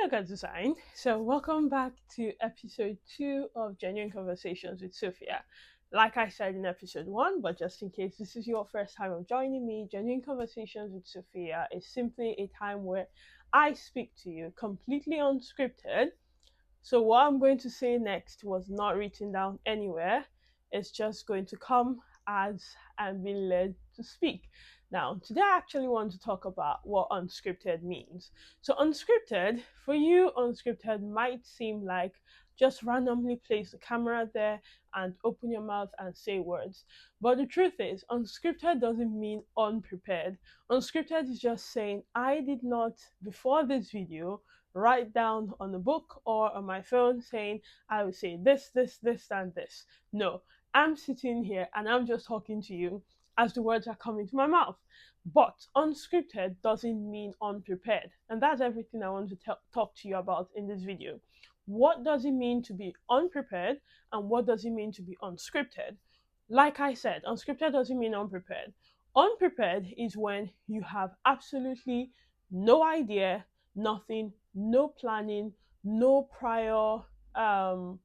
Look at design. So, welcome back to episode 2 of Genuine Conversations with Sophia. Like I said in episode 1, but just in case this is your first time of joining me, Genuine Conversations with Sophia is simply a time where I speak to you completely unscripted. So, what I'm going to say next was not written down anywhere, it's just going to come as I'm being led to speak. Now, today I actually want to talk about what unscripted means. So, unscripted, for you, unscripted might seem like just randomly place the camera there and open your mouth and say words. But the truth is, unscripted doesn't mean unprepared. Unscripted is just saying, I did not, before this video, write down on a book or on my phone saying, I will say this, and this. No, I'm sitting here and I'm just talking to you as the words are coming to my mouth. But unscripted doesn't mean unprepared. And that's everything I want to talk to you about in this video. What does it mean to be unprepared and what does it mean to be unscripted? Like I said, unscripted doesn't mean unprepared. Unprepared is when you have absolutely no idea, nothing, no planning, no prior um,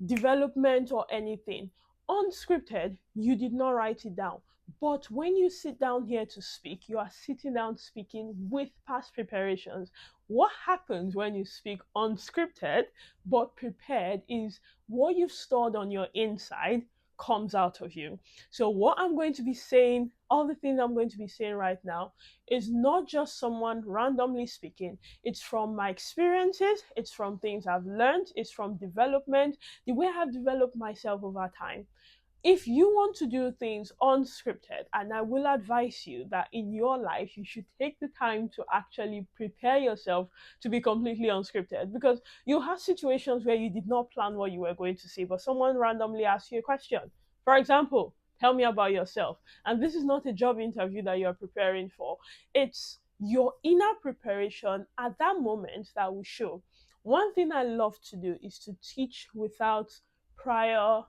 development or anything. Unscripted, you did not write it down. But when you sit down here to speak, you are sitting down speaking with past preparations. What happens when you speak unscripted but prepared is what you've stored on your inside comes out of you. So, what I'm going to be saying, all the things I'm going to be saying right now, is not just someone randomly speaking. It's from my experiences, it's from things I've learned, it's from development, the way I've developed myself over time. If you want to do things unscripted, and I will advise you that in your life you should take the time to actually prepare yourself to be completely unscripted, because you have situations where you did not plan what you were going to say, but someone randomly asks you a question. For example, tell me about yourself. And this is not a job interview that you're preparing for, it's your inner preparation at that moment that will show. One thing I love to do is to teach without prior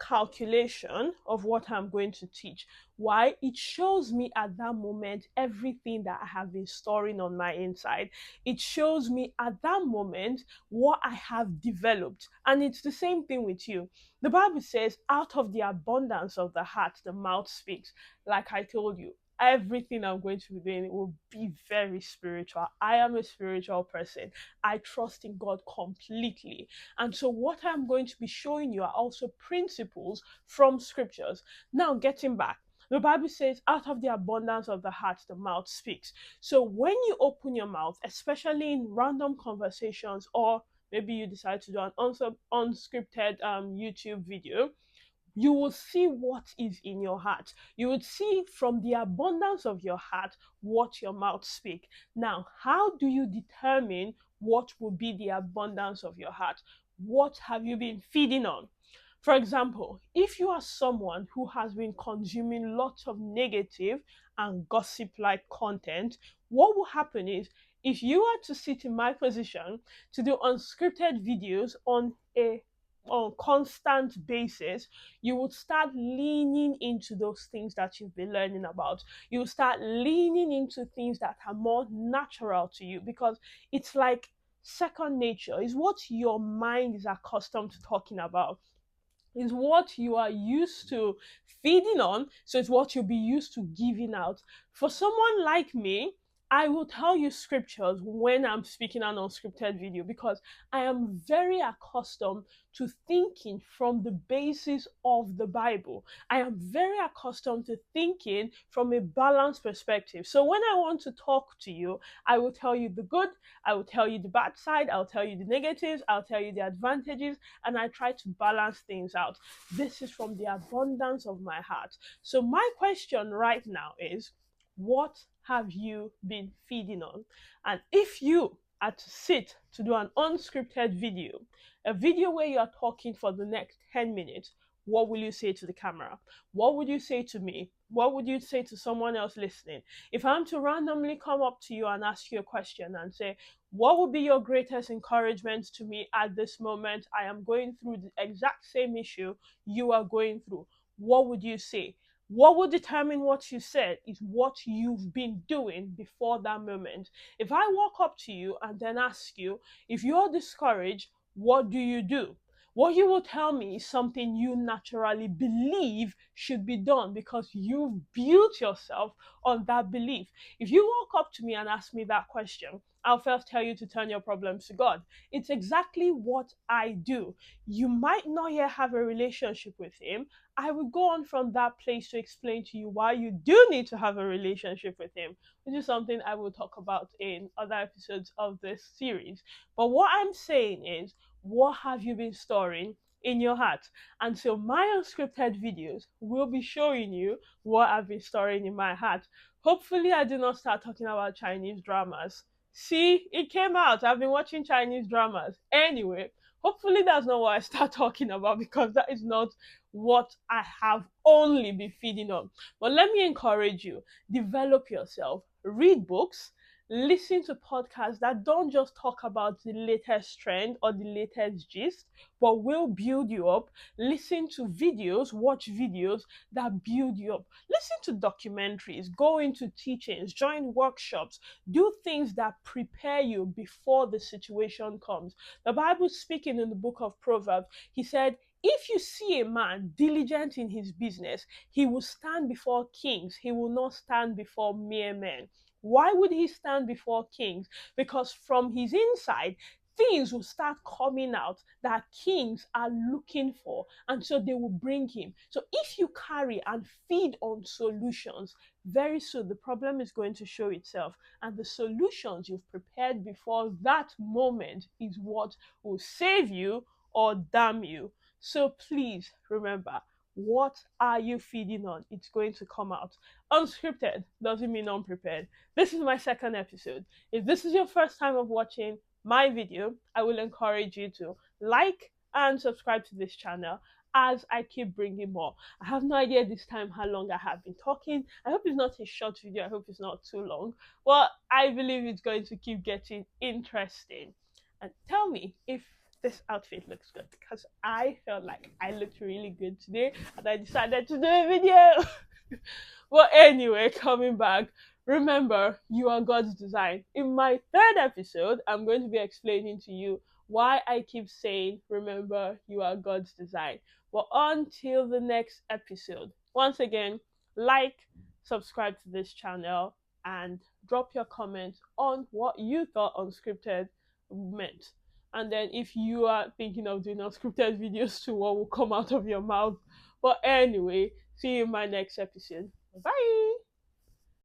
calculation of what I'm going to teach. Why? It shows me at that moment everything that I have been storing on my inside. It shows me at that moment what I have developed. And it's the same thing with you. The Bible says, out of the abundance of the heart, the mouth speaks. Like I told you, everything I'm going to be doing will be very spiritual. I am a spiritual person. I trust in God completely. And so, what I'm going to be showing you are also principles from scriptures. Now, getting back, the Bible says, out of the abundance of the heart, the mouth speaks. So, when you open your mouth, especially in random conversations, or maybe you decide to do an unscripted YouTube video, you will see what is in your heart. You would see from the abundance of your heart what your mouth speak. Now, how do you determine what will be the abundance of your heart? What have you been feeding on? For example, if you are someone who has been consuming lots of negative and gossip like content, what will happen is, if you are to sit in my position to do unscripted videos on constant basis, you would start leaning into those things that you've been learning about. You will start leaning into things that are more natural to you, because it's like second nature. Is what your mind is accustomed to talking about, is what you are used to feeding on, so it's what you'll be used to giving out. For someone like me, I will tell you scriptures when I'm speaking an unscripted video, because I am very accustomed to thinking from the basis of the Bible. I am very accustomed to thinking from a balanced perspective. So when I want to talk to you, I will tell you the good, I will tell you the bad side, I'll tell you the negatives, I'll tell you the advantages, and I try to balance things out. This is from the abundance of my heart. So my question right now is, what have you been feeding on? And if you are to sit to do an unscripted video, a video where you are talking for the next 10 minutes, what will you say to the camera? What would you say to me? What would you say to someone else listening? If I'm to randomly come up to you and ask you a question and say, what would be your greatest encouragement to me at this moment? I am going through the exact same issue you are going through. What would you say? What will determine what you said is what you've been doing before that moment. If I walk up to you and then ask you, if you're discouraged, what do you do? What you will tell me is something you naturally believe should be done because you've built yourself on that belief. If you walk up to me and ask me that question, I'll first tell you to turn your problems to God. It's exactly what I do. You might not yet have a relationship with Him. I will go on from that place to explain to you why you do need to have a relationship with Him, which is something I will talk about in other episodes of this series. But what I'm saying is, what have you been storing in your heart? And so my unscripted videos will be showing you what I've been storing in my heart. Hopefully, I do not start talking about Chinese dramas. See, it came out. I've been watching Chinese dramas. Anyway, hopefully that's not what I start talking about because that is not what I have only been feeding on. But let me encourage you, develop yourself, read books, listen to podcasts that don't just talk about the latest trend or the latest gist, but will build you up. Listen to videos, watch videos that build you up. Listen to documentaries, go into teachings, join workshops, do things that prepare you before the situation comes. The Bible speaking in the book of Proverbs, he said, if you see a man diligent in his business, he will stand before kings. He will not stand before mere men. Why would he stand before kings? Because from his inside, things will start coming out that kings are looking for, and so they will bring him. So if you carry and feed on solutions, very soon the problem is going to show itself, and the solutions you've prepared before that moment is what will save you or damn you. So please remember, what are you feeding on? It's going to come out. Unscripted doesn't mean unprepared. This is my second episode. If this is your first time of watching my video, I will encourage you to like and subscribe to this channel as I keep bringing more. I have no idea this time how long I have been talking. I hope it's not a short video. I hope it's not too long. Well, I believe it's going to keep getting interesting. And tell me if this outfit looks good because I felt like I looked really good today and I decided to do a video. Well, anyway, coming back, remember you are God's design. In my third episode, I'm going to be explaining to you why I keep saying, remember you are God's design. But until the next episode, once again, like, subscribe to this channel, and drop your comments on what you thought unscripted meant. And then if you are thinking of doing unscripted videos too, what will come out of your mouth. But anyway, see you in my next episode. Bye.